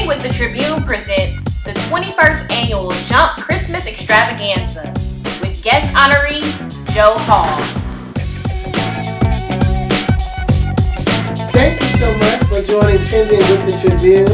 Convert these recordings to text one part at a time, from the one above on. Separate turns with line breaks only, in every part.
with the Tribune presents the 21st annual J.U.M.P Christmas Extravaganza with guest honoree Joe Hall.
Thank you so much for joining Trending with the Tribune.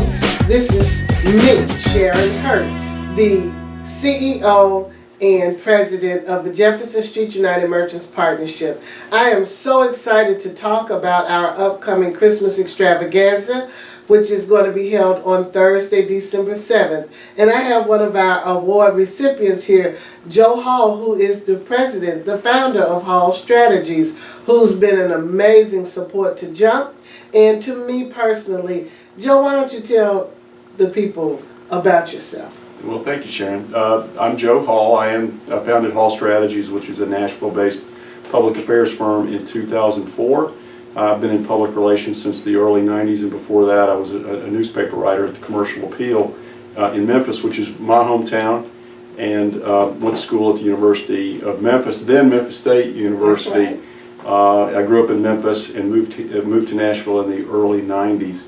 This is me, Sharon Hurt, the CEO and President of the Jefferson Street United Merchants Partnership. I am so excited to talk about our upcoming Christmas Extravaganza, which is going to be held on Thursday, December 7th. And I have one of our award recipients here, Joe Hall, who is the president, the founder of Hall Strategies, who's been an amazing support to J.U.M.P and to me personally. Joe, why don't you tell the people about yourself?
Well, thank you, Sharon. I'm Joe Hall. I founded Hall Strategies, which is a Nashville-based public affairs firm, in 2004. I've been in public relations since the early 90s, and before that I was a newspaper writer at the Commercial Appeal in Memphis, which is my hometown, and went to school at the University of Memphis, then Memphis State University.
That's right.
I grew up in Memphis and moved to Nashville in the early 90s,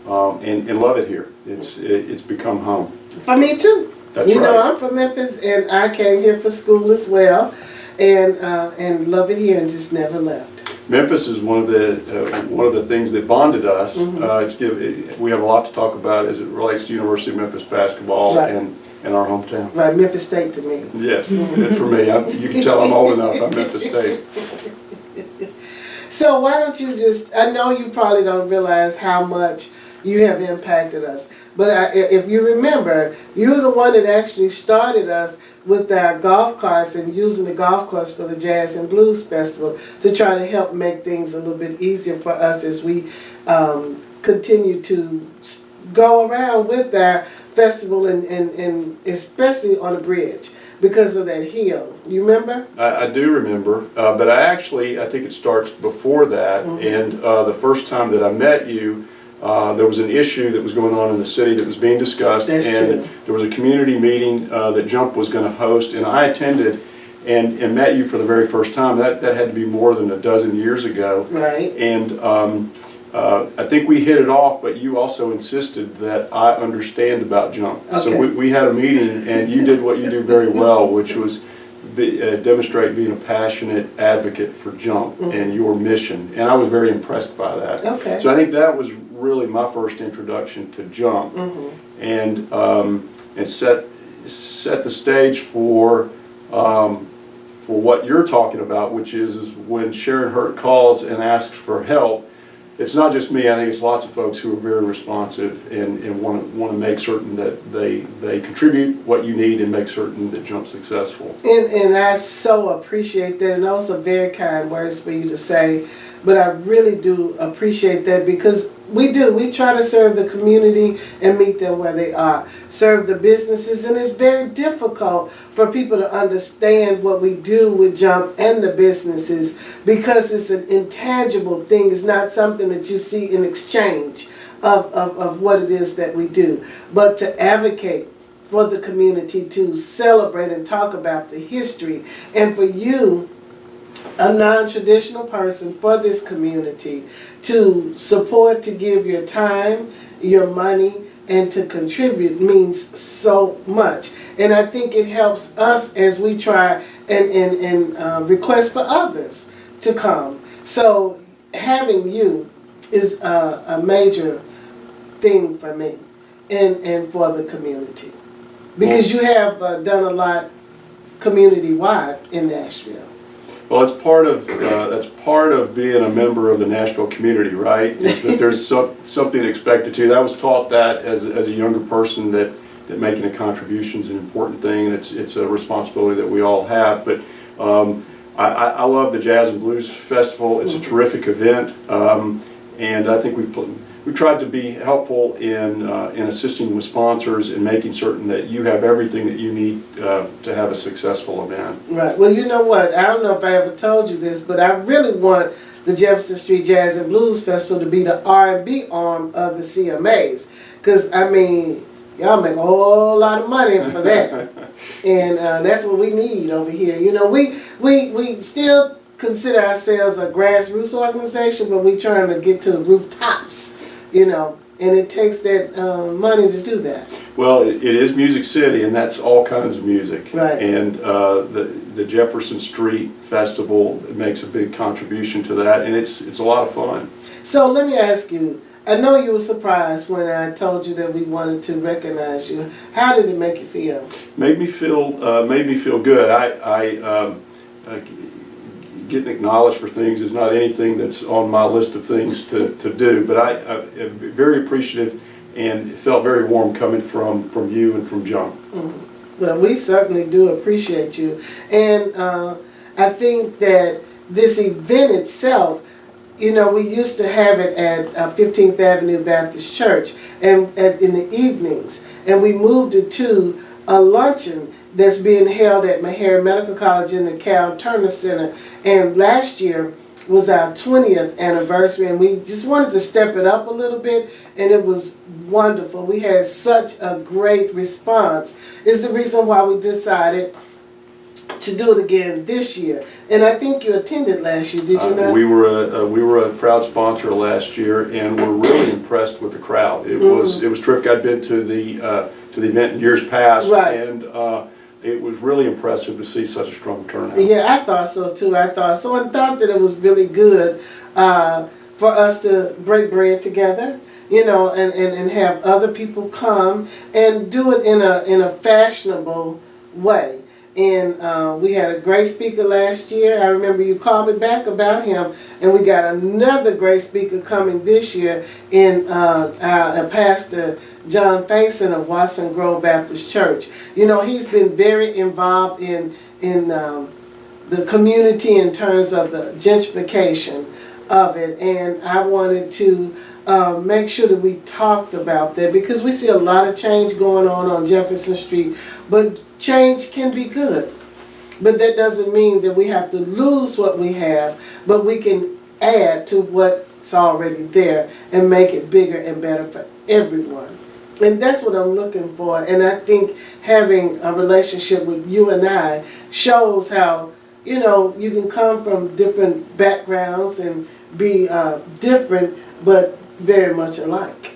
and love it here. It's become home.
For me too.
That's
you
right.
know, I'm from Memphis, and I came here for school as well, and love it here and just never left.
Memphis is one of the things that bonded us. We have a lot to talk about as it relates to University of Memphis basketball,
Right.
and our hometown.
Right, Memphis State to me.
Yes, and for me, you can tell I'm old enough. I'm Memphis State.
So why don't you I know you probably don't realize how much you have impacted us, but if you remember, you're the one that actually started us with our golf carts and using the golf course for the Jazz and Blues Festival to try to help make things a little bit easier for us as we continue to go around with our festival and especially on the bridge because of that hill. You remember?
I do remember, but I think it starts before that. And the first time that I met you, there was an issue that was going on in the city that was being discussed.
That's
and
true.
There was a community meeting that J.U.M.P was going to host, and I attended and met you for the very first time. That had to be more than a dozen years ago.
Right.
And I think we hit it off, but you also insisted that I understand about J.U.M.P.
Okay.
So we had a meeting, and you did what you do very well, which was demonstrate being a passionate advocate for J.U.M.P and your mission. And I was very impressed by that.
Okay.
So I think that was really my first introduction to J.U.M.P and set the stage for what you're talking about, which is when Sharon Hurt calls and asks for help. It's not just me. I think it's lots of folks who are very responsive and want to make certain that they contribute what you need and make certain that J.U.M.P's successful.
And I so appreciate that, and those are very kind words for you to say, but I really do appreciate that because we try to serve the community and meet them where they are, serve the businesses, and it's very difficult for people to understand what we do with J.U.M.P and the businesses because it's an intangible thing. It's not something that you see in exchange of what it is that we do, but to advocate for the community, to celebrate and talk about the history, and for you, a non-traditional person, for this community to support, to give your time, your money, and to contribute means so much. And I think it helps us as we try and request for others to come. So having you is a major thing for me and for the community. Because you have done a lot community-wide in Nashville.
Well, that's part of being a member of the Nashville community, right? Is that there's something expected to you. I was taught that as a younger person that making a contribution is an important thing. It's a responsibility that we all have. But I love the Jazz and Blues Festival. It's a terrific event, and I think we've tried to be helpful in assisting with sponsors and making certain that you have everything that you need to have a successful event.
Right. Well, you know what? I don't know if I ever told you this, but I really want the Jefferson Street Jazz and Blues Festival to be the R&B arm of the CMAs. Because, I mean, y'all make a whole lot of money for that. And that's what we need over here. You know, we still consider ourselves a grassroots organization, but we're trying to get to the rooftops, you know, and it takes that money to do that.
Well, it is Music City, and that's all kinds of music.
Right.
And the Jefferson Street Festival makes a big contribution to that, and it's a lot of fun.
So let me ask you, I know you were surprised when I told you that we wanted to recognize you. How did it make you feel?
Made me feel good. Getting acknowledged for things is not anything that's on my list of things to do, but I am very appreciative, and it felt very warm coming from you and from J.U.M.P.
Mm-hmm. Well, we certainly do appreciate you, and I think that this event itself, you know, we used to have it at 15th Avenue Baptist Church and in the evenings, and we moved it to a luncheon that's being held at Meharry Medical College in the Cal Turner Center. And last year was our 20th anniversary, and we just wanted to step it up a little bit, and it was wonderful. We had such a great response. It's the reason why we decided to do it again this year. And I think you attended last year, did you not?
We were a proud sponsor last year, and we're really impressed with the crowd. It was terrific. I'd been to the event in years past,
right.
And it was really impressive to see such a strong turnout.
Yeah, I thought so too. I thought that it was really good for us to break bread together, you know, and have other people come and do it in a fashionable way. And we had a great speaker last year. I remember you called me back about him, and we got another great speaker coming this year in our Pastor John Faison of Watson Grove Baptist Church. You know, he's been very involved in the community in terms of the gentrification of it, and I wanted to make sure that we talked about that, because we see a lot of change going on Jefferson Street, but change can be good. But that doesn't mean that we have to lose what we have, but we can add to what's already there and make it bigger and better for everyone. And that's what I'm looking for. And I think having a relationship with you and I shows how, you know, you can come from different backgrounds and be different, but very much alike.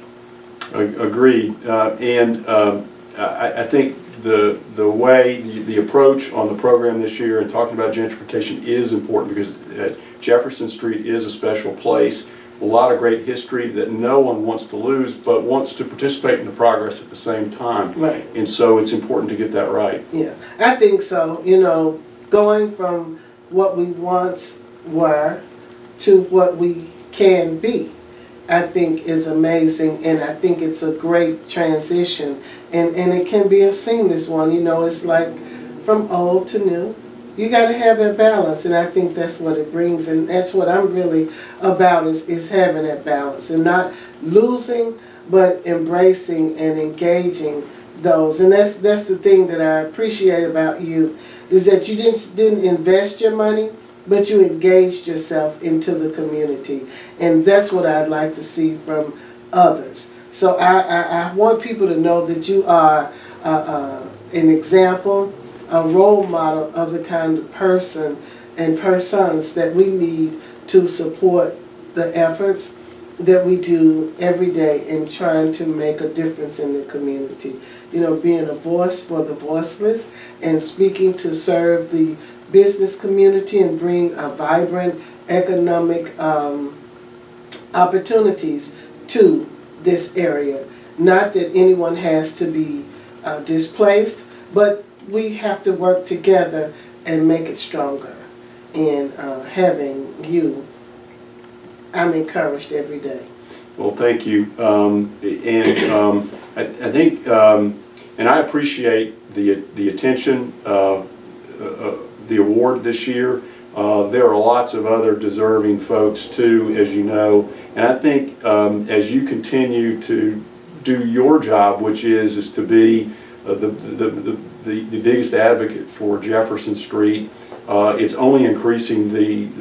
Agreed. I think the way, the approach on the program this year and talking about gentrification is important, because Jefferson Street is a special place. A lot of great history that no one wants to lose, but wants to participate in the progress at the same time.
Right.
And so it's important to get that right.
Yeah, I think so. You know, going from what we once were to what we can be, I think is amazing, and I think it's a great transition, and it can be a seamless one. You know, it's like from old to new. You got to have that balance, and I think that's what it brings, and that's what I'm really about, is having that balance and not losing, but embracing and engaging those. And that's the thing that I appreciate about you, is that you didn't invest your money, but you engaged yourself into the community, and that's what I'd like to see from others. So I want people to know that you are an example, a role model of the kind of person and persons that we need to support the efforts that we do every day in trying to make a difference in the community. You know, being a voice for the voiceless and speaking to serve the business community and bring a vibrant economic opportunities to this area. Not that anyone has to be displaced, but we have to work together and make it stronger. And having you, I'm encouraged every day.
Well, thank you. I think, and I appreciate the attention, the award this year. There are lots of other deserving folks too, as you know. And I think as you continue to do your job, which is to be the biggest advocate for Jefferson Street, it's only increasing the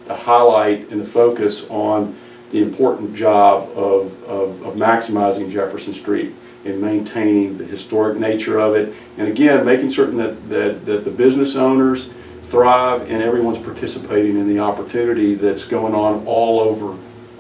highlight and the focus on the important job of maximizing Jefferson Street and maintaining the historic nature of it, and again making certain that the business owners thrive and everyone's participating in the opportunity that's going on all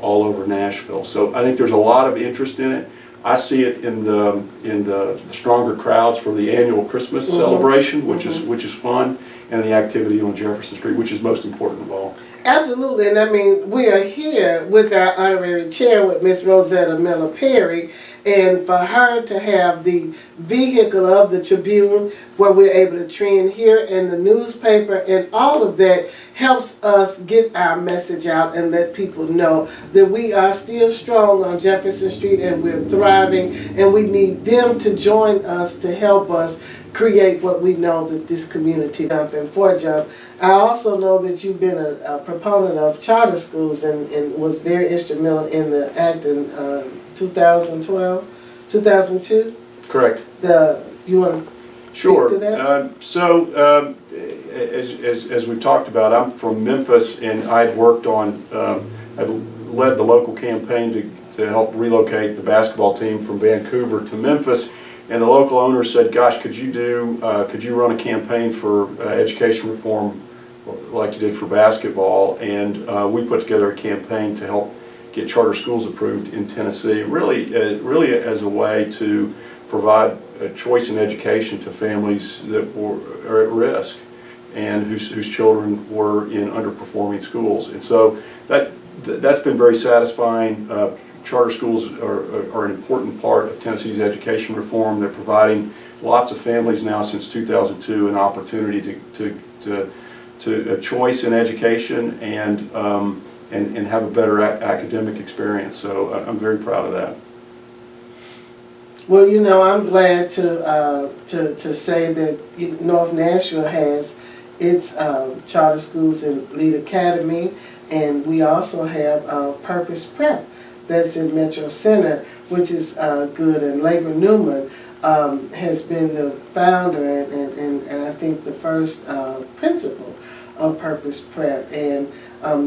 all over Nashville. So I think there's a lot of interest in it. I see it in the stronger crowds for the annual Christmas celebration, which is fun, and the activity on Jefferson Street, which is most important of all.
Absolutely, and I mean, we are here with our honorary chair with Miss Rosetta Miller Perry, and for her to have the vehicle of the Tribune where we're able to trend here in the newspaper, and all of that helps us get our message out and let people know that we are still strong on Jefferson Street and we're thriving, and we need them to join us to help us create what we know that this community J.U.M.P. and for J.U.M.P. I also know that you've been a proponent of charter schools and was very instrumental in the act in 2012, 2002?
Correct.
You want to
Sure.
speak to that?
As we've talked about, I'm from Memphis, and I'd worked on, I'd led the local campaign to help relocate the basketball team from Vancouver to Memphis. And the local owner said, "Gosh, could you run a campaign for education reform like you did for basketball?" And we put together a campaign to help get charter schools approved in Tennessee, really as a way to provide a choice in education to families that are at risk and whose children were in underperforming schools. And so that's been very satisfying. Charter schools are an important part of Tennessee's education reform. They're providing lots of families now since 2002 an opportunity to a choice in education and have a better academic experience. So I'm very proud of that.
Well, you know, I'm glad to say that North Nashville has its charter schools in Lead Academy, and we also have Purpose Prep that's in Metro Center, which is good. And Labor Newman has been the founder and I think the first principal of Purpose Prep. And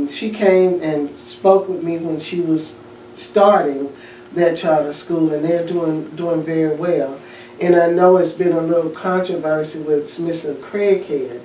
she came and spoke with me when she was starting that charter school, and they're doing very well. And I know it's been a little controversy with Smith and Craighead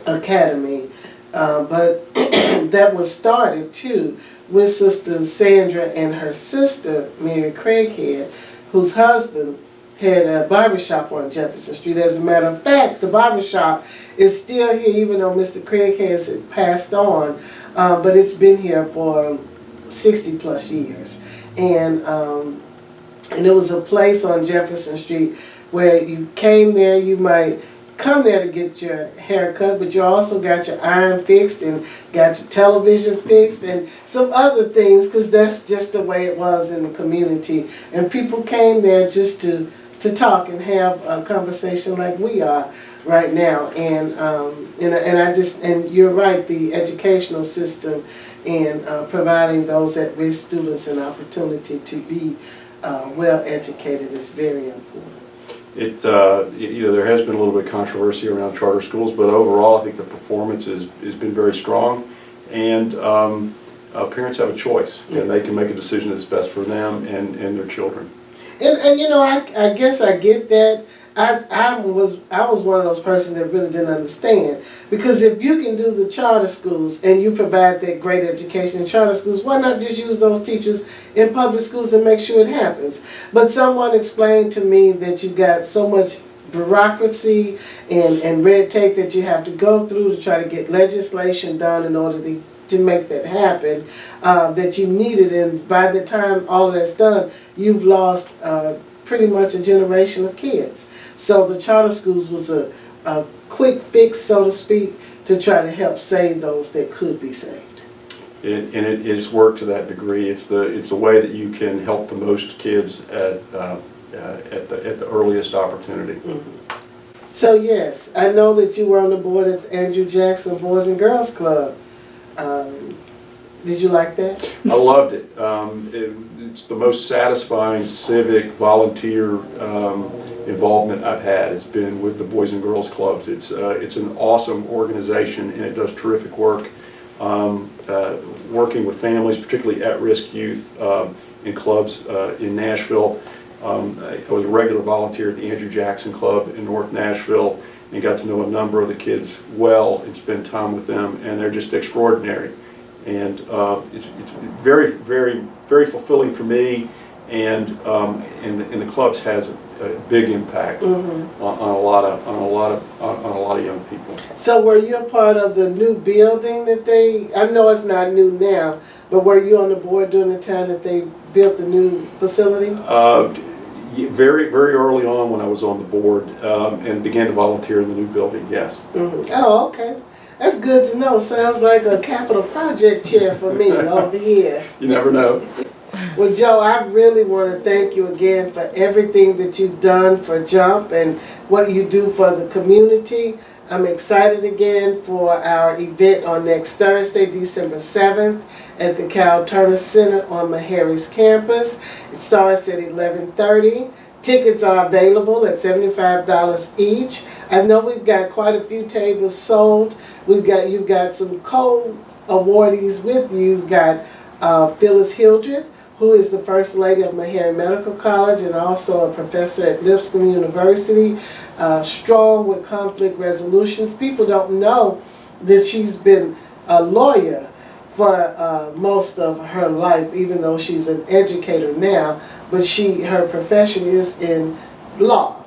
Academy, but that was started too with Sister Sandra and her sister Mary Craighead, whose husband had a barbershop on Jefferson Street. As a matter of fact, the barbershop is still here, even though Mr. Craighead has passed on, but it's been here for 60 plus years. And it was a place on Jefferson Street where you came there, you might come there to get your hair cut, but you also got your iron fixed and got your television fixed and some other things, because that's just the way it was in the community. And people came there just to talk and have a conversation like we are right now. And you're right, the educational system and providing those at-risk students an opportunity to be well educated is very important.
There has been a little bit of controversy around charter schools, but overall I think the performance has been very strong, and parents have a choice, and they can make a decision that's best for them and their children.
And you know, I guess I get that. I was one of those persons that really didn't understand, because if you can do the charter schools and you provide that great education in charter schools, why not just use those teachers in public schools and make sure it happens? But someone explained to me that you've got so much bureaucracy and red tape that you have to go through to try to get legislation done in order to make that happen, that you need it, and by the time all of that's done, you've lost pretty much a generation of kids. So the charter schools was a quick fix, so to speak, to try to help save those that could be saved.
It has worked to that degree. It's the way that you can help the most kids at the earliest opportunity.
Mm-hmm. So yes, I know that you were on the board at the Andrew Jackson Boys and Girls Club. Did you like that?
I loved it. It's the most satisfying civic volunteer involvement I've had. Has been with the Boys and Girls Clubs. It's an awesome organization, and it does terrific work working with families, particularly at-risk youth in clubs in Nashville. I was a regular volunteer at the Andrew Jackson Club in North Nashville and got to know a number of the kids well and spend time with them, and they're just extraordinary. And it's very, very, very fulfilling for me, and the clubs has a big impact on a lot of young people.
So were you a part of the new building that I know it's not new now, but were you on the board during the time that they built the new facility?
Very, very early on when I was on the board and began to volunteer in the new building, yes.
Oh, okay. That's good to know. Sounds like a capital project chair for me over here.
You never know.
Well, Joe, I really want to thank you again for everything that you've done for J.U.M.P and what you do for the community. I'm excited again for our event on next Thursday, December 7th at the Cal Turner Center on Meharry's campus. It starts at 11:30. Tickets are available at $75 each. I know we've got quite a few tables sold. You've got some co-awardees with you. You've got Phyllis Hildreth, who is the First Lady of Meharry Medical College and also a professor at Lipscomb University, strong with conflict resolutions. People don't know that she's been a lawyer for most of her life, even though she's an educator now, but her profession is in law.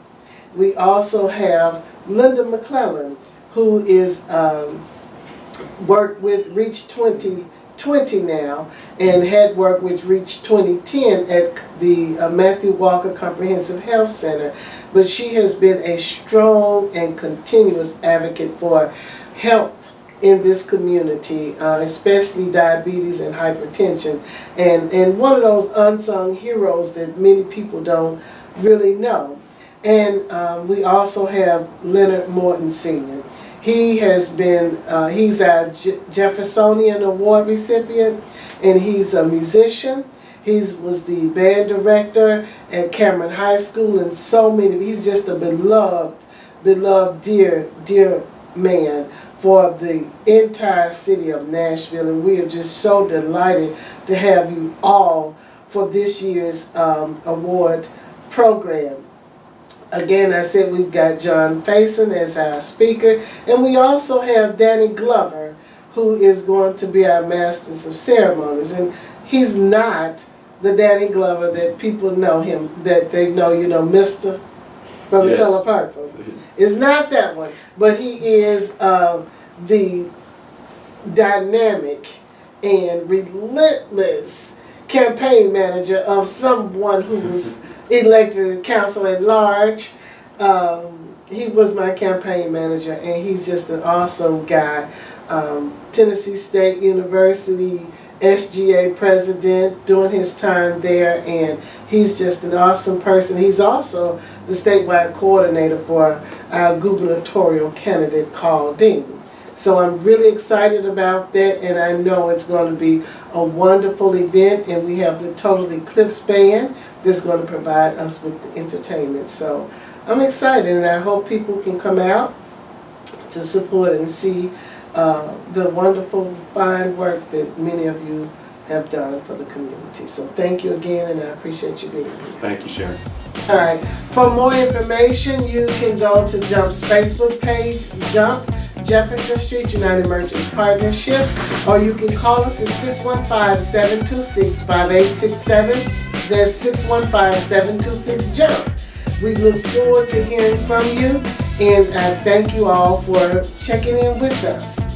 We also have Linda McClellan, who is worked with Reach 2020 now and had worked with Reach 2010 at the Matthew Walker Comprehensive Health Center. But she has been a strong and continuous advocate for health in this community, especially diabetes and hypertension, and one of those unsung heroes that many people don't really know. And we also have Leonard Morton Sr. He has been, he's our Jeffersonian Award recipient, and he's a musician. He was the band director at Cameron High School, and so many. He's just a beloved, dear man for the entire city of Nashville, and we are just so delighted to have you all for this year's award program. Again, I said we've got John Faison as our speaker, and we also have Danny Glover, who is going to be our Masters of Ceremonies. And he's not the Danny Glover that people know him, that they know, Mr. from The Color Purple. It's not that one, but he is the dynamic and relentless campaign manager of someone who was elected council at large. He was my campaign manager, and he's just an awesome guy. Tennessee State University SGA president during his time there, and he's just an awesome person. He's also the statewide coordinator for our gubernatorial candidate, Carl Dean. So I'm really excited about that, and I know it's going to be a wonderful event, and we have the Total Eclipse Band that's going to provide us with the entertainment. So I'm excited, and I hope people can come out to support and see the wonderful, fine work that many of you have done for the community. So thank you again, and I appreciate you being here.
Thank you, Sharon.
All right. For more information, you can go to J.U.M.P's Facebook page, J.U.M.P, Jefferson Street United Merchants Partnership, or you can call us at 615-726-5867. That's 615-726-JUMP. We look forward to hearing from you, and I thank you all for checking in with us.